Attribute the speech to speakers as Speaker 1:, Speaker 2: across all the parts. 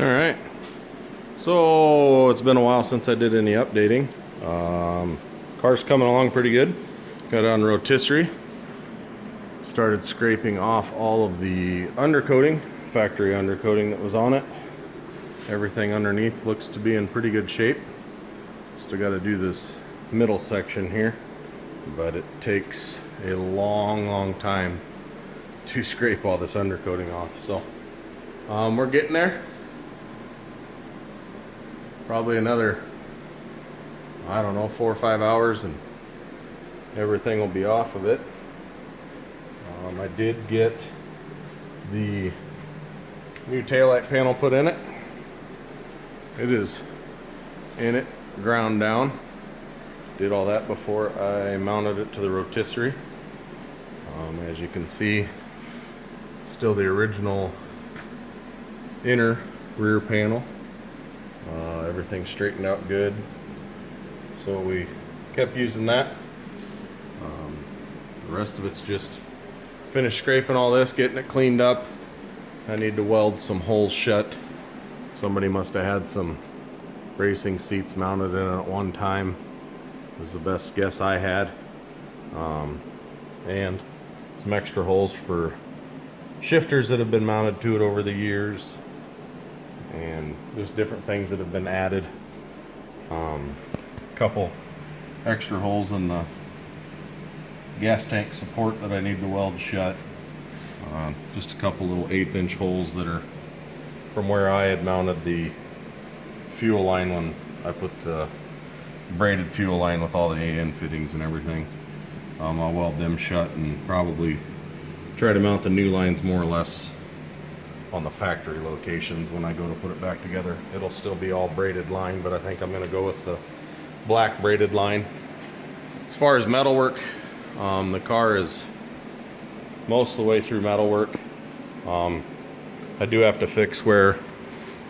Speaker 1: Alright, so it's been a while since I did any updating. Car's coming along pretty good. Got on rotisserie. Started scraping off all of the undercoating, factory undercoating that was on it. Everything underneath looks to be in pretty good shape. Still got to do this middle section here, but it takes a long time to scrape all this undercoating off. So we're getting there. Probably another, I don't know, 4 or 5 hours and everything will be off of it. I did get the new taillight panel put in it. It is in it, ground down. Did all that before I mounted it to the rotisserie. As you can see, still the original inner rear panel. Everything straightened out good, so we kept using that. The rest of it's just finished scraping all this, getting it cleaned up. I need to weld some holes shut. Somebody must have had some racing seats mounted in it at one time. It was the best guess I had. And some extra holes for shifters that have been mounted to it over the years, and just different things that have been added. A couple extra holes in the gas tank support that I need to weld shut. Just a couple little 1/8 inch holes that are from where I had mounted the fuel line when I put the braided fuel line with all the AN fittings and everything. I'll weld them shut and probably try to mount the new lines more or less on the factory locations when I go to put it back together. It'll still be all braided line, but I think I'm going to go with the black braided line. As far as metalwork, the car is most of the way through metalwork. I do have to fix where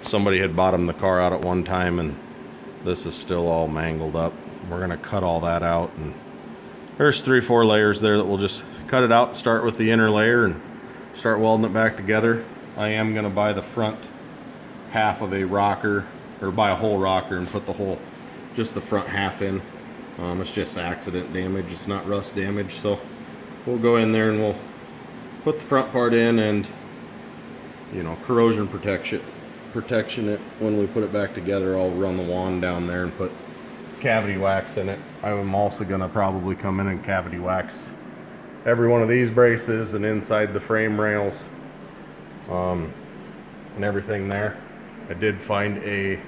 Speaker 1: somebody had bottomed the car out at one time, and this is still all mangled up. We're going to cut all that out, and there's 3 or 4 layers there that we'll just cut it out, start with the inner layer and start welding it back together. I am going to buy the front half of a rocker, or buy a whole rocker and put the whole, just the front half in. It's just accident damage, it's not rust damage, so we'll go in there and we'll put the front part in and, you know, corrosion protection it. When we put it back together, I'll run the wand down there and put cavity wax in it. I'm also going to probably come in and cavity wax every one of these braces and inside the frame rails, and everything there. I did find a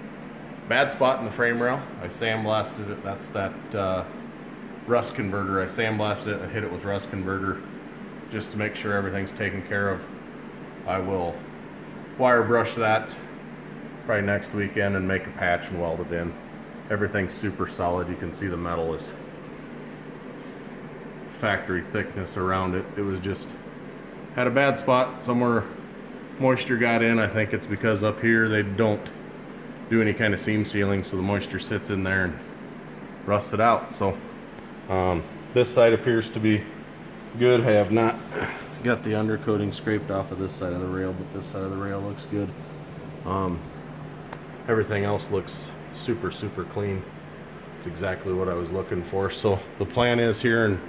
Speaker 1: bad spot in the frame rail. I sandblasted it. That's that rust converter. I sandblasted it and hit it with rust converter just to make sure everything's taken care of. I will wire brush that probably next weekend and make a patch and weld it in. Everything's super solid. You can see the metal is factory thickness around it. It was just had a bad spot somewhere. Moisture got in. I think it's because up here they don't do any kind of seam sealing, so the moisture sits in there and rusts it out. So this side appears to be good. I have not got the undercoating scraped off of this side of the rail, but this side of the rail looks good. Everything else looks super clean. It's exactly what I was looking for. So the plan is here and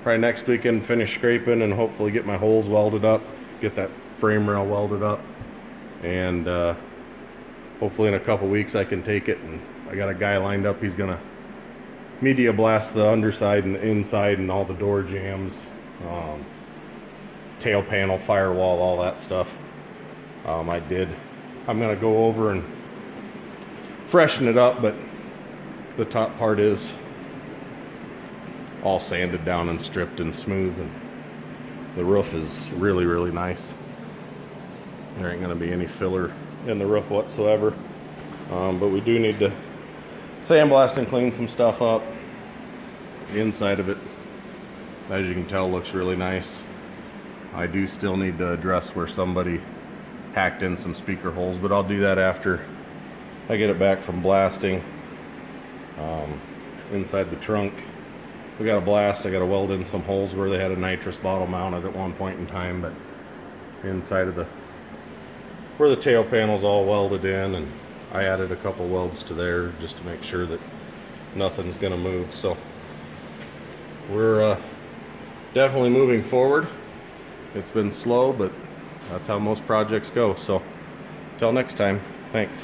Speaker 1: probably next weekend finish scraping and hopefully get my holes welded up, get that frame rail welded up, and hopefully in a couple weeks I can take it, and I got a guy lined up. He's gonna media blast the underside and the inside and all the door jambs, tail panel, firewall, all that stuff. I'm gonna go over and freshen it up, but the top part is all sanded down and stripped and smooth, and the roof is really nice. There ain't gonna be any filler in the roof whatsoever, but we do need to sandblast and clean some stuff up. The inside of it, as you can tell, looks really nice. I do still need to address where somebody hacked in some speaker holes, but I'll do that after I get it back from blasting. Inside the trunk, we got a blast. I got to weld in some holes where they had a nitrous bottle mounted at one point in time, but inside of the where the tail panel's all welded in, and I added a couple welds to there just to make sure that nothing's gonna move. So we're definitely moving forward. It's been slow, but that's how most projects go. So till next time, thanks.